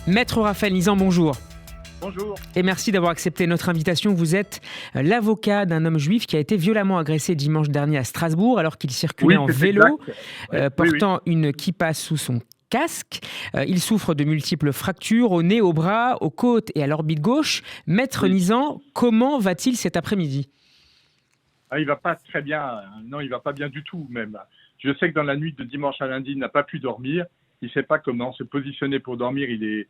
Maître Raphaël Nizan, bonjour. Bonjour. Et merci d'avoir accepté notre invitation. Vous êtes l'avocat d'un homme juif qui a été violemment agressé dimanche dernier à Strasbourg alors qu'il circulait en vélo, portant une kippa sous son casque. Il souffre de multiples fractures au nez, au bras, aux côtes et à l'orbite gauche. Maître Nizan, comment va-t-il cet après-midi ? Il va pas très bien. Non, il va pas bien du tout même. Je sais que dans la nuit de dimanche à lundi, il n'a pas pu dormir. Il ne sait pas comment se positionner pour dormir. Il est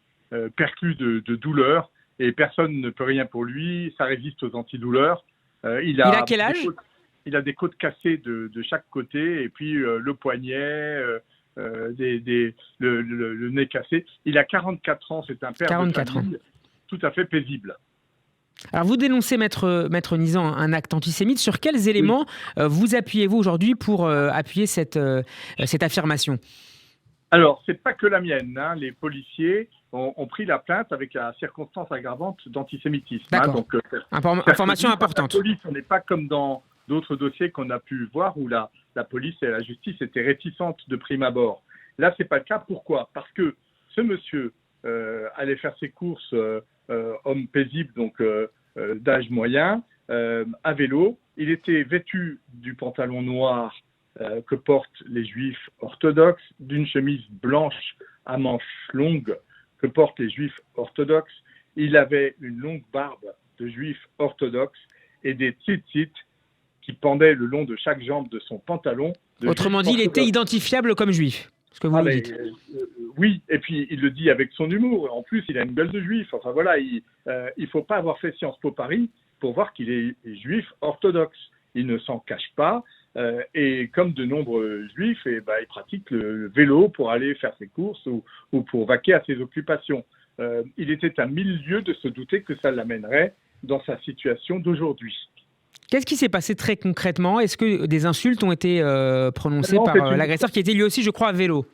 perclus de douleur et personne ne peut rien pour lui. Ça résiste aux antidouleurs. Il a quel âge ? Il a des côtes cassées de chaque côté et puis le poignet, le nez cassé. Il a 44 ans. C'est un père de famille tout à fait paisible. Alors vous dénoncez, Maître Nizan, un acte antisémite. Sur quels éléments vous appuyez-vous aujourd'hui pour appuyer cette affirmation ? Alors, c'est pas que la mienne. Les policiers ont pris la plainte avec la circonstance aggravante d'antisémitisme. D'accord. Donc, information importante. La police, on n'est pas comme dans d'autres dossiers qu'on a pu voir où la police et la justice étaient réticentes de prime abord. Là, c'est pas le cas. Pourquoi ? Parce que ce monsieur allait faire ses courses, homme paisible, donc d'âge moyen, à vélo. Il était vêtu du pantalon noir que portent les juifs orthodoxes, d'une chemise blanche à manches longues que portent les juifs orthodoxes. Il avait une longue barbe de juif orthodoxe et des tzitzit qui pendaient le long de chaque jambe de son pantalon. Autrement dit, il était identifiable comme juif, ce que vous me dites. Oui, et puis il le dit avec son humour. En plus, il a une gueule de juif. Enfin voilà, il faut pas avoir fait Sciences Po Paris pour voir qu'il est juif orthodoxe. Il ne s'en cache pas. Et comme de nombreux juifs, il pratique le vélo pour aller faire ses courses ou pour vaquer à ses occupations. Il était à 1000 lieues de se douter que ça l'amènerait dans sa situation d'aujourd'hui. Qu'est-ce qui s'est passé très concrètement ? Est-ce que des insultes ont été prononcées par l'agresseur qui était lui aussi, je crois, à vélo ?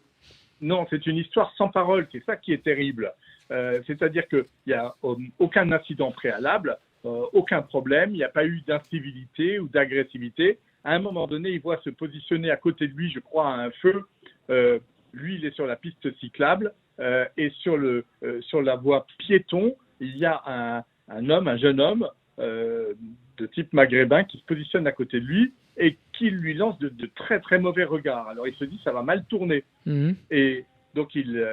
Non, c'est une histoire sans parole. C'est ça qui est terrible. C'est-à-dire qu'il n'y a aucun incident préalable, aucun problème. Il n'y a pas eu d'incivilité ou d'agressivité. À un moment donné, il voit se positionner à côté de lui, je crois, à un feu. Lui, il est sur la piste cyclable et sur la voie piéton, il y a un jeune homme de type maghrébin qui se positionne à côté de lui et qui lui lance de très très mauvais regards. Alors il se dit ça va mal tourner. Et donc il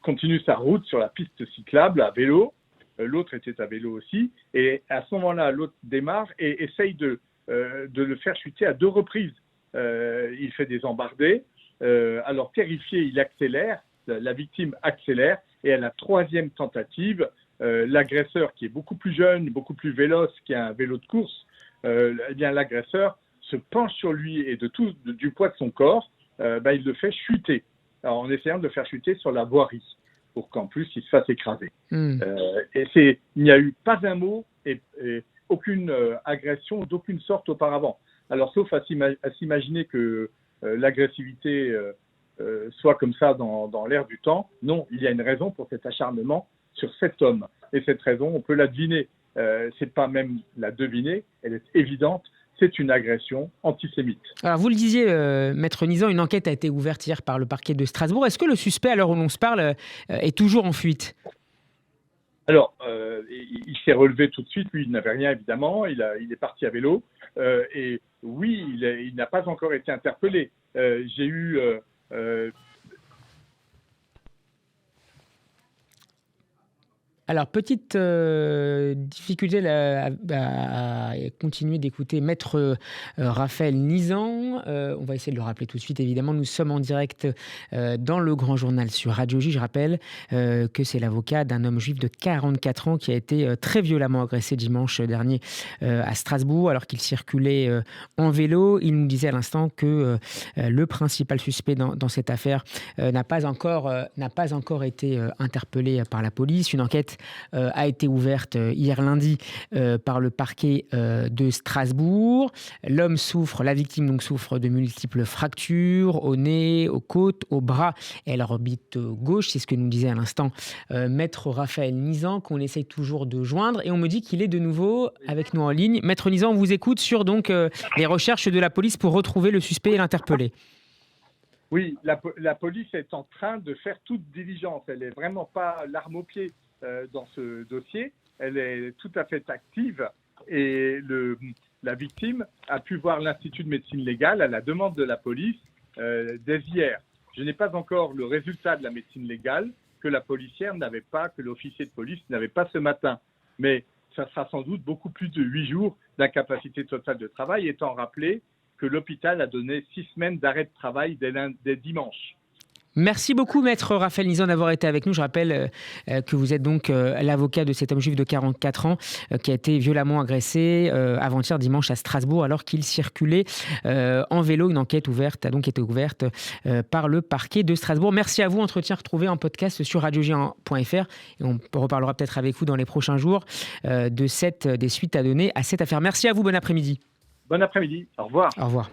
continue sa route sur la piste cyclable à vélo. L'autre était à vélo aussi. Et à ce moment-là, l'autre démarre et essaye de le faire chuter à 2 reprises. Il fait des embardées. Alors terrifié, il accélère. La victime accélère. Et à la 3e tentative, l'agresseur, qui est beaucoup plus jeune, beaucoup plus véloce, qui a un vélo de course, l'agresseur se penche sur lui et du poids de son corps, il le fait chuter. Alors, en essayant de le faire chuter sur la voirie, pour qu'en plus il se fasse écraser. Il n'y a eu pas un mot et aucune agression d'aucune sorte auparavant. Alors, sauf à s'imaginer que l'agressivité soit comme ça dans l'air du temps, non, il y a une raison pour cet acharnement sur cet homme. Et cette raison, on peut la deviner. C'est pas même la deviner, elle est évidente. C'est une agression antisémite. Alors vous le disiez, Maître Nizan, une enquête a été ouverte hier par le parquet de Strasbourg. Est-ce que le suspect, à l'heure où l'on se parle, est toujours en fuite ? Alors, il s'est relevé tout de suite. Lui, il n'avait rien, évidemment. Il est parti à vélo. Et oui, il n'a pas encore été interpellé. J'ai eu... Alors, petite difficulté à continuer d'écouter Maître Raphaël Nizan. On va essayer de le rappeler tout de suite, évidemment. Nous sommes en direct dans le Grand Journal sur Radio J. Je rappelle que c'est l'avocat d'un homme juif de 44 ans qui a été très violemment agressé dimanche dernier à Strasbourg alors qu'il circulait en vélo. Il nous disait à l'instant que le principal suspect dans cette affaire n'a pas encore été interpellé par la police. Une enquête a été ouverte hier lundi par le parquet de Strasbourg. La victime souffre de multiples fractures au nez, aux côtes, aux bras et à l'orbite gauche. C'est ce que nous disait à l'instant Maître Raphaël Nizan, qu'on essaye toujours de joindre. Et on me dit qu'il est de nouveau avec nous en ligne. Maître Nizan, on vous écoute sur les recherches de la police pour retrouver le suspect et l'interpeller. Oui, la police est en train de faire toute diligence. Elle n'est vraiment pas l'arme au pied dans ce dossier. Elle est tout à fait active et la victime a pu voir l'Institut de médecine légale à la demande de la police dès hier. Je n'ai pas encore le résultat de la médecine légale que la policière n'avait pas, que l'officier de police n'avait pas ce matin. Mais ça sera sans doute beaucoup plus de 8 jours d'incapacité totale de travail, étant rappelé que l'hôpital a donné 6 semaines d'arrêt de travail dès dimanche. Merci beaucoup, maître Raphaël Nizan, d'avoir été avec nous. Je rappelle que vous êtes donc l'avocat de cet homme juif de 44 ans qui a été violemment agressé avant-hier dimanche à Strasbourg alors qu'il circulait en vélo. Une enquête a donc été ouverte par le parquet de Strasbourg. Merci à vous. Entretien retrouvé en podcast sur radiogéant.fr et on reparlera peut-être avec vous dans les prochains jours des suites à donner à cette affaire. Merci à vous. Bon après-midi. Bon après-midi. Au revoir. Au revoir.